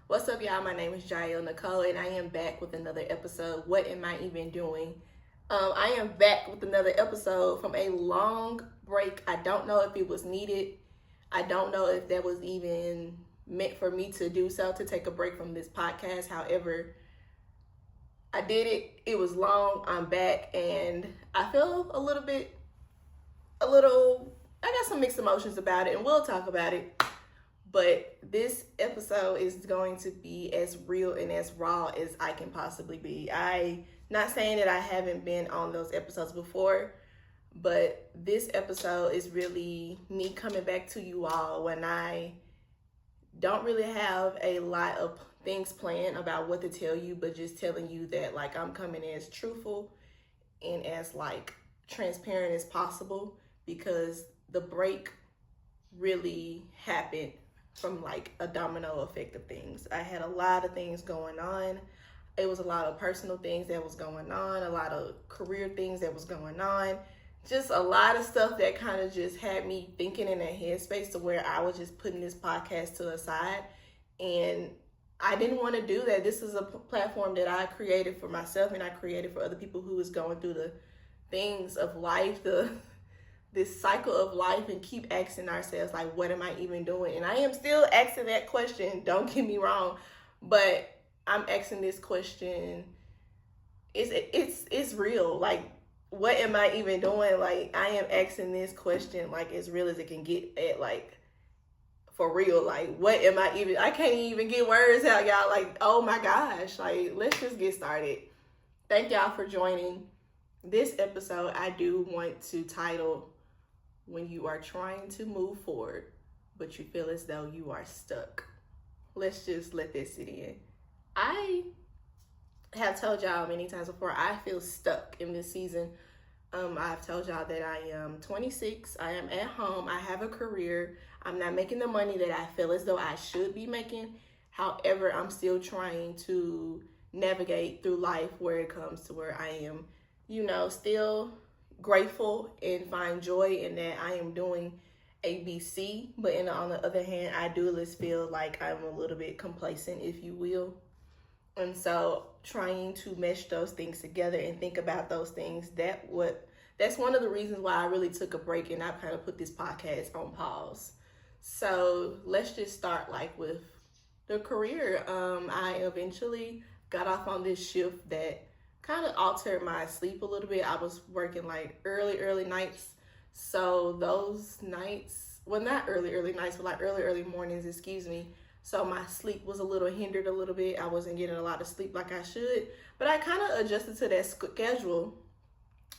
What's up, y'all? My name is Jael Nicole, and I am back with another episode. What am I even doing? I am back with another episode from a long break. I don't know if it was needed. I don't know if that was even meant for me to do so, to take a break from this podcast. However, I did it. It was long. I'm back, and I feel I got some mixed emotions about it, and we'll talk about it. But this episode is going to be as real and as raw as I can possibly be. I not saying that I haven't been on those episodes before, but this episode is really me coming back to you all when I don't really have a lot of things planned about what to tell you, but just telling you that like I'm coming as truthful and as like transparent as possible, because the break really happened from like a domino effect of things. I had a lot of things going on. It was a lot of personal things that was going on, a lot of career things that was going on, just a lot of stuff that kind of just had me thinking in a headspace to where I was just putting this podcast to the side. And I didn't want to do that. This is a platform that I created for myself, and I created for other people who was going through the things of life, this cycle of life, and keep asking ourselves, like, what am I even doing? And I am still asking that question, don't get me wrong, but I'm asking this question, it's real. Like, what am I even doing? Like, I am asking this question, like, as real as it can get, at like, for real. Like, what am I even, I can't even get words out, y'all. Like, oh my gosh, like, let's just get started. Thank y'all for joining. This episode, I do want to title, When You Are Trying to Move Forward, but You Feel As Though You Are Stuck. Let's just let this sit in. I have told y'all many times before, I feel stuck in this season. I've told y'all that I am 26. I am at home. I have a career. I'm not making the money that I feel as though I should be making. However, I'm still trying to navigate through life where it comes to where I am, still grateful and find joy in that I am doing ABC. But on the other hand, I do just feel like I'm a little bit complacent, if you will. And so trying to mesh those things together and think about those things, that's one of the reasons why I really took a break and I kind of put this podcast on pause. So let's just start like with the career. I eventually got off on this shift that kind of altered my sleep a little bit. I was working like early nights. So those nights, well, not early nights, but like early mornings, excuse me. So my sleep was a little hindered a little bit. I wasn't getting a lot of sleep like I should, but I kind of adjusted to that schedule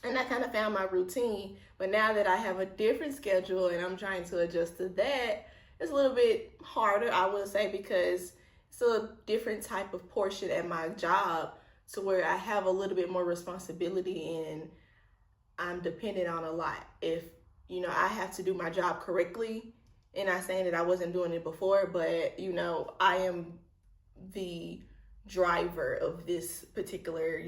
and I kind of found my routine. But now that I have a different schedule and I'm trying to adjust to that, it's a little bit harder, I would say, because it's a different type of portion at my job, to where I have a little bit more responsibility and I'm dependent on a lot. If, I have to do my job correctly, and not saying that I wasn't doing it before, but, I am the driver of this particular,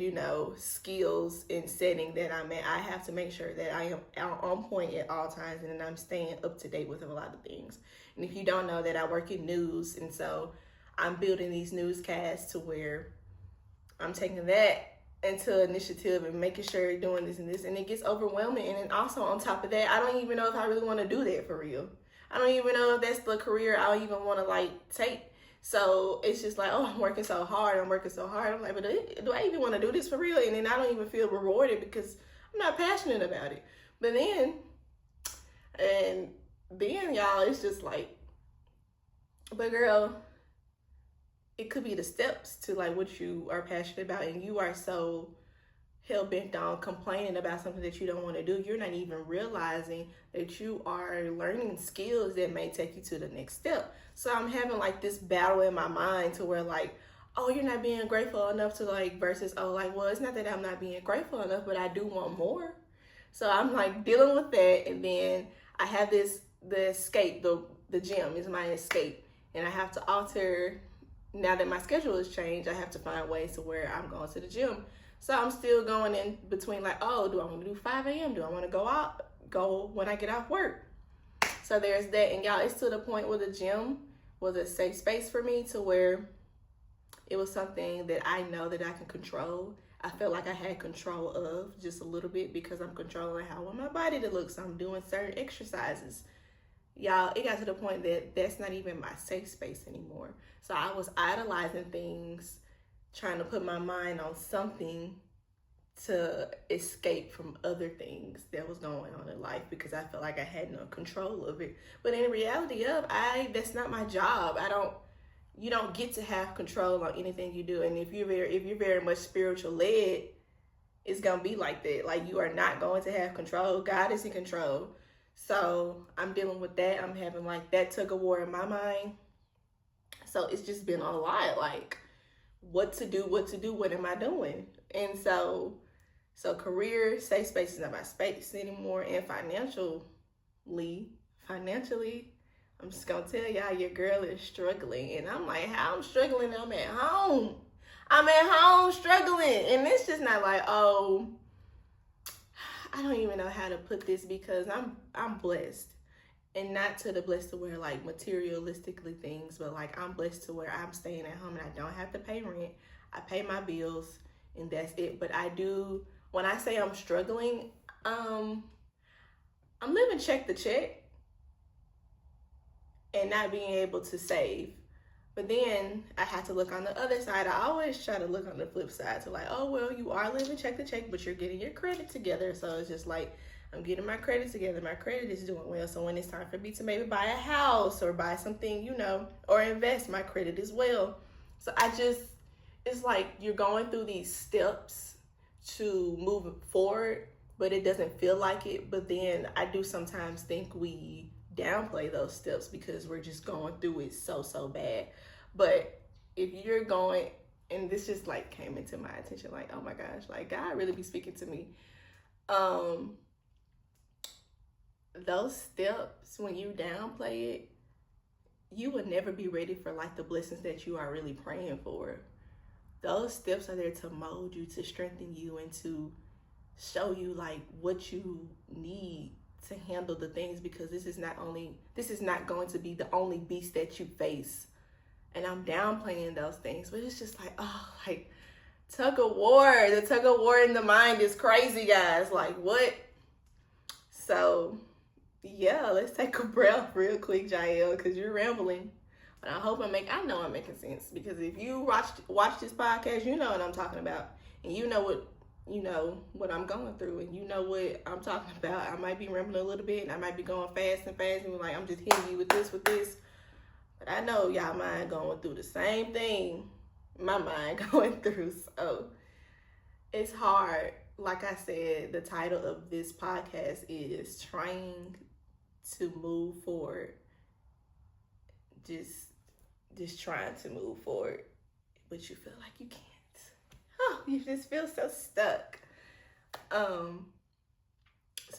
skills and setting that I'm at. I have to make sure that I am on point at all times, and I'm staying up to date with a lot of things. And if you don't know that, I work in news, and so I'm building these newscasts to where I'm taking that into initiative and making sure doing this, and it gets overwhelming. And then also on top of that, I don't even know if I really want to do that for real. I don't even know if that's the career I even want to like take. So it's just like, oh, I'm working so hard. I'm like, but do I even want to do this for real? And then I don't even feel rewarded because I'm not passionate about it. But then y'all, it's just like, but girl, it could be the steps to like what you are passionate about, and you are so hell-bent on complaining about something that you don't want to do. You're not even realizing that you are learning skills that may take you to the next step. So I'm having like this battle in my mind to where like, oh, you're not being grateful enough, to like, versus, oh, like, well, it's not that I'm not being grateful enough, but I do want more. So I'm like dealing with that. And then I have the escape, the gym is my escape, and I have to alter. Now that my schedule has changed, I have to find ways to where I'm going to the gym. So I'm still going in between like, oh, do I want to do 5 a.m.? Do I want to go when I get off work? So there's that. And y'all, it's to the point where the gym was a safe space for me, to where It was something that I know that I can control. I felt like I had control of just a little bit because I'm controlling how I want my body to look. So I'm doing certain exercises. Y'all, it got to the point that that's not even my safe space anymore. So I was idolizing things, trying to put my mind on something to escape from other things that was going on in life because I felt like I had no control of it. But in reality that's not my job. You don't get to have control on anything you do. And if you're very much spiritual led, it's gonna be like that. Like, you are not going to have control. God is in control. So I'm dealing with that. I'm having like that tug of war in my mind. So it's just been a lot, like what to do, what am I doing? And so career, safe space is not my space anymore. And financially, I'm just gonna tell y'all, your girl is struggling. And I'm like, how I'm struggling? I'm at home struggling. And it's just not like, oh, I don't even know how to put this because I'm blessed. And not to the blessed to where like materialistically things, but like I'm blessed to where I'm staying at home and I don't have to pay rent. I pay my bills and that's it. But I do, when I say I'm struggling, I'm living check to check and not being able to save. But then I have to look on the other side. I always try to look on the flip side to like, oh, well, you are living check to check, but you're getting your credit together. So it's just like, I'm getting my credit together. My credit is doing well. So when it's time for me to maybe buy a house or buy something, or invest, my credit is well. So it's like you're going through these steps to move forward, but it doesn't feel like it. But then I do sometimes think we downplay those steps because we're just going through it so bad. But if you're going, and this just like came into my attention, like, oh my gosh, like God really be speaking to me. Those steps, when you downplay it, you will never be ready for like the blessings that you are really praying for. Those steps are there to mold you, to strengthen you, and to show you like what you need to handle the things, because this is not going to be the only beast that you face. And I'm downplaying those things, but it's just like, oh, like tug of war. The tug of war in the mind is crazy, guys. Like, what? So yeah, let's take a breath real quick, Jael, because you're rambling. But I hope I know I'm making sense, because if you watch this podcast, you know what I'm talking about, and you know what I'm going through, and you know what I'm talking about. I might be rambling a little bit, and I might be going fast, and like I'm just hitting you with this. But I know y'all mind going through the same thing my mind going through. So it's hard. Like I said, the title of this podcast is Trying to Move Forward. Just trying to move forward, but you feel like you can't. Oh, you just feel so stuck. So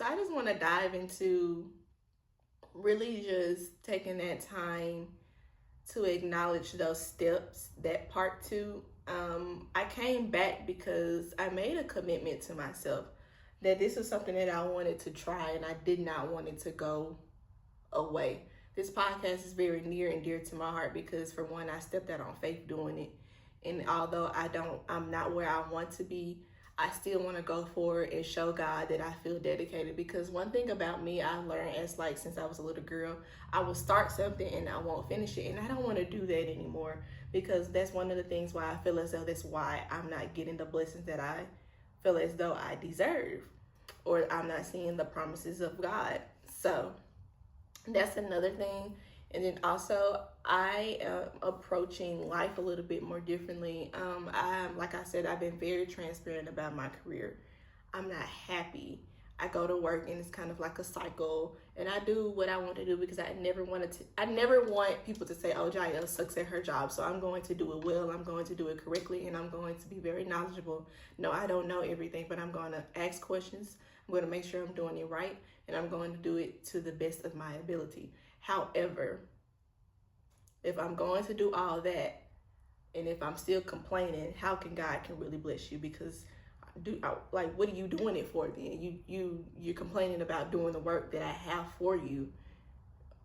I just want to dive into really just taking that time to acknowledge those steps, that part 2. I came back because I made a commitment to myself that this is something that I wanted to try, and I did not want it to go away. This podcast is very near and dear to my heart because, for one, I stepped out on faith doing it. And although I'm not where I want to be, I still want to go forward and show God that I feel dedicated. Because one thing about me, I learned since I was a little girl, I will start something and I won't finish it. And I don't want to do that anymore, because that's one of the things why I feel as though that's why I'm not getting the blessings that I feel as though I deserve, or I'm not seeing the promises of God. So that's another thing. And then also, I am approaching life a little bit more differently. Like I said, I've been very transparent about my career. I'm not happy. I go to work and it's kind of like a cycle, and I do what I want to do because I never want people to say, oh, Jael sucks at her job, so I'm going to do it well, I'm going to do it correctly, and I'm going to be very knowledgeable. No, I don't know everything, but I'm going to ask questions. I'm going to make sure I'm doing it right, and I'm going to do it to the best of my ability. However, if I'm going to do all that, and if I'm still complaining, how can God really bless you? Because what are you doing it for then? You're complaining about doing the work that I have for you.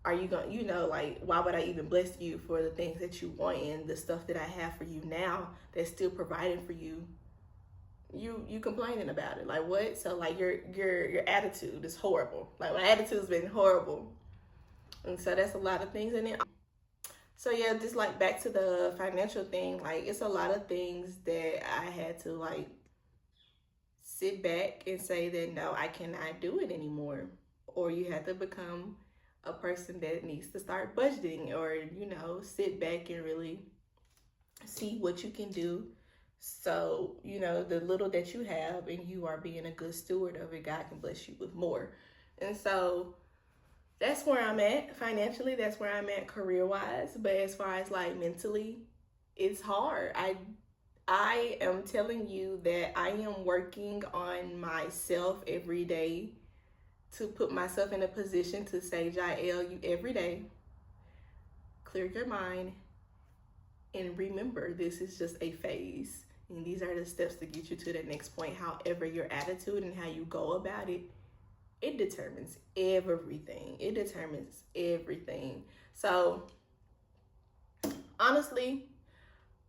are you going, like, why would I even bless you for the things that you want and the stuff that I have for you now that's still providing for you? You complaining about it. Like, what? So like your attitude is horrible. Like, my attitude's been horrible. And so that's a lot of things. And then, so yeah, just like back to the financial thing, like, it's a lot of things that I had to like sit back and say that no, I cannot do it anymore. Or you have to become a person that needs to start budgeting, or sit back and really see what you can do. So the little that you have, and you are being a good steward of it, God can bless you with more. And so that's where I'm at financially. That's where I'm at career wise. But as far as like mentally, it's hard. I am telling you that I am working on myself every day to put myself in a position to say, Jael, you every day clear your mind and remember this is just a phase. And these are the steps to get you to the next point. However, your attitude and how you go about it, it determines everything. It determines everything. So honestly,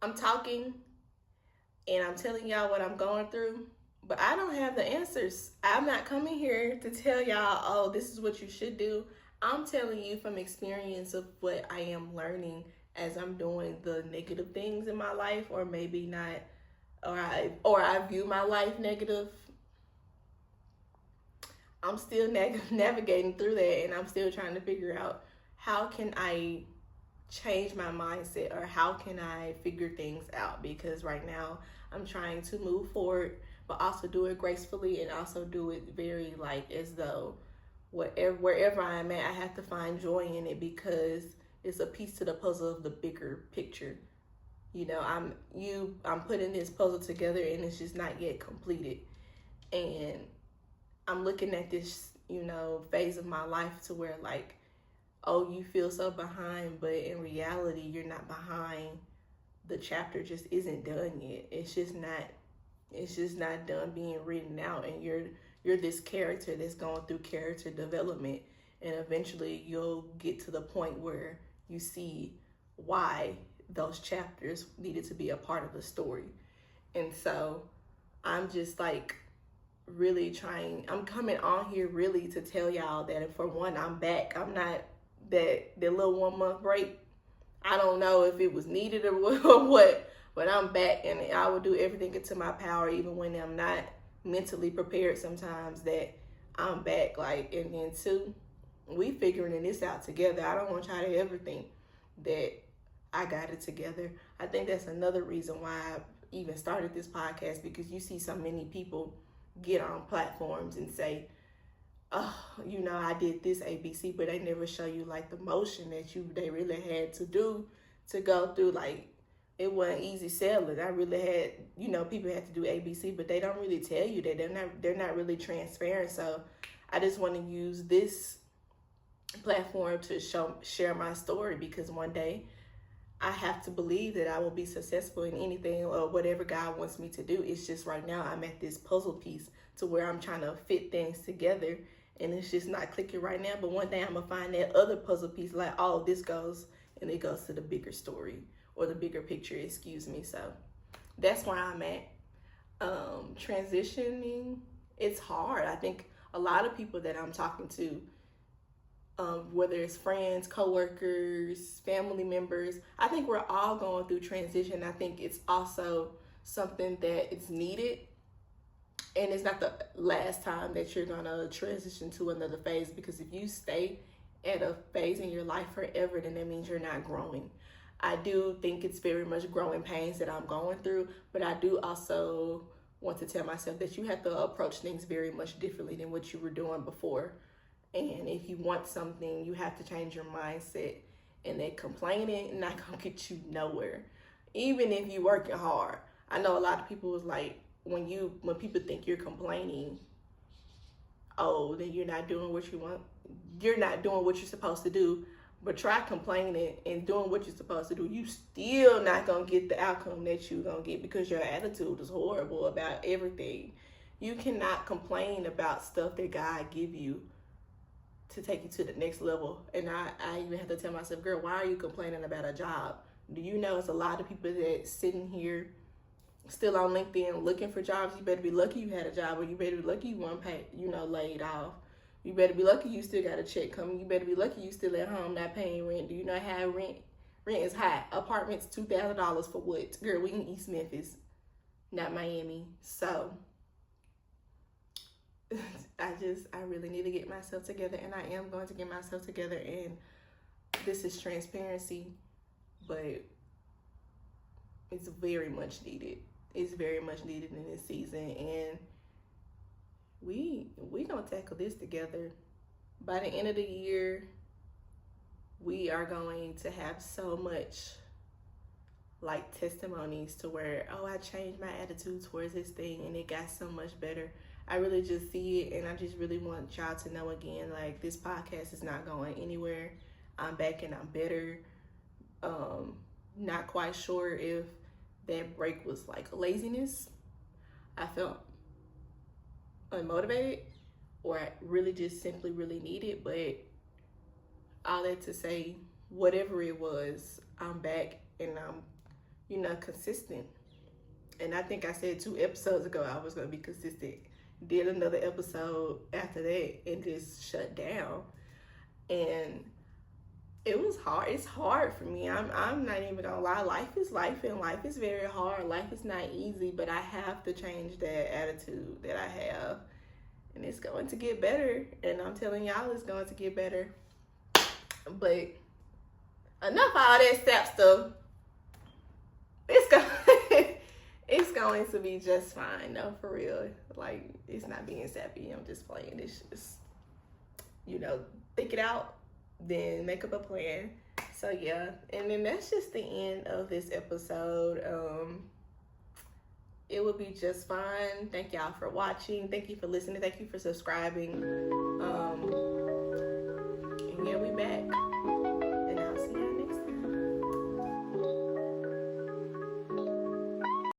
I'm talking and I'm telling y'all what I'm going through, but I don't have the answers. I'm not coming here to tell y'all, oh, this is what you should do. I'm telling you from experience of what I am learning as I'm doing the negative things in my life, or maybe not, or I view my life negative. I'm still navigating through that, and I'm still trying to figure out how can I change my mindset, or how can I figure things out, because right now I'm trying to move forward, but also do it gracefully, and also do it very like as though wherever I'm at, I have to find joy in it, because it's a piece to the puzzle of the bigger picture. I'm putting this puzzle together, and it's just not yet completed. And I'm looking at this, phase of my life to where like, oh, you feel so behind, but in reality, you're not behind. The chapter just isn't done yet. It's just not done being written out, and you're this character that's going through character development, and eventually you'll get to the point where you see why those chapters needed to be a part of the story. And so I'm just like really I'm coming on here really to tell y'all that, for one, I'm back. I'm not that little 1 month break. I don't know if it was needed or what, but I'm back, and I will do everything into my power, even when I'm not mentally prepared sometimes, that I'm back. Like, and then two, we figuring this out together. I don't want y'all to ever think that I got it together. I think that's another reason why I even started this podcast, because you see so many people get on platforms and say, oh, I did this ABC, but they never show you like the motion that they really had to do to go through. Like, it wasn't easy sailing. I really had, people have to do ABC, but they don't really tell you that. They're not really transparent. So I just want to use this platform to share my story, because one day I have to believe that I will be successful in anything or whatever God wants me to do. It's just right now I'm at this puzzle piece to where I'm trying to fit things together, and it's just not clicking right now. But one day I'm gonna find that other puzzle piece, like, oh, this goes, and it goes to the bigger story, or the bigger picture, excuse me. So that's where I'm at. Transitioning, it's hard. I think a lot of people that I'm talking to, whether it's friends, coworkers, family members, I think we're all going through transition. I think it's also something that is needed, and it's not the last time that you're gonna transition to another phase, because if you stay at a phase in your life forever, then that means you're not growing. I do think it's very much growing pains that I'm going through, but I do also want to tell myself that you have to approach things very much differently than what you were doing before. And if you want something, you have to change your mindset, and that complaining not gonna get you nowhere, even if you're working hard. I know a lot of people is like, when people think you're complaining, oh, then you're not doing what you want. You're not doing what you're supposed to do. But try complaining and doing what you're supposed to do. You still not gonna get the outcome that you're gonna get, because your attitude is horrible about everything. You cannot complain about stuff that God give you to take you to the next level. And I even have to tell myself, girl, why are you complaining about a job? Do you know it's a lot of people that sitting here still on LinkedIn looking for jobs? You better be lucky you had a job, or you better be lucky you weren't paid, laid off. You better be lucky you still got a check coming. You better be lucky you still at home not paying rent. Do you know how rent is high? Apartments $2,000 for what? Girl, we in East Memphis, not Miami. So I really need to get myself together, and I am going to get myself together, and this is transparency, but it's very much needed. It's very much needed in this season, and we gonna tackle this together. By the end of the year, we are going to have so much like testimonies to where, oh, I changed my attitude towards this thing and it got so much better. I really just see it, and I just really want y'all to know again, like, this podcast is not going anywhere. I'm back and I'm better. Not quite sure if that break was like laziness. I felt unmotivated, or I really just simply really needed. But all that to say, whatever it was, I'm back and I'm, consistent. And I think I said 2 episodes ago I was going to be consistent. Did another episode after that and just shut down. And it was hard. It's hard for me. I'm not even gonna lie. Life is life, and life is very hard. Life is not easy, but I have to change that attitude that I have, and it's going to get better. And I'm telling y'all, it's going to get better. But enough of all that sap stuff. It's going to be just fine. No, for real. Like, it's not being sappy. I'm just playing. It's just, think it out, then make up a plan. So yeah, and then that's just the end of this episode. It will be just fine. Thank y'all for watching. Thank you for listening. Thank you for subscribing.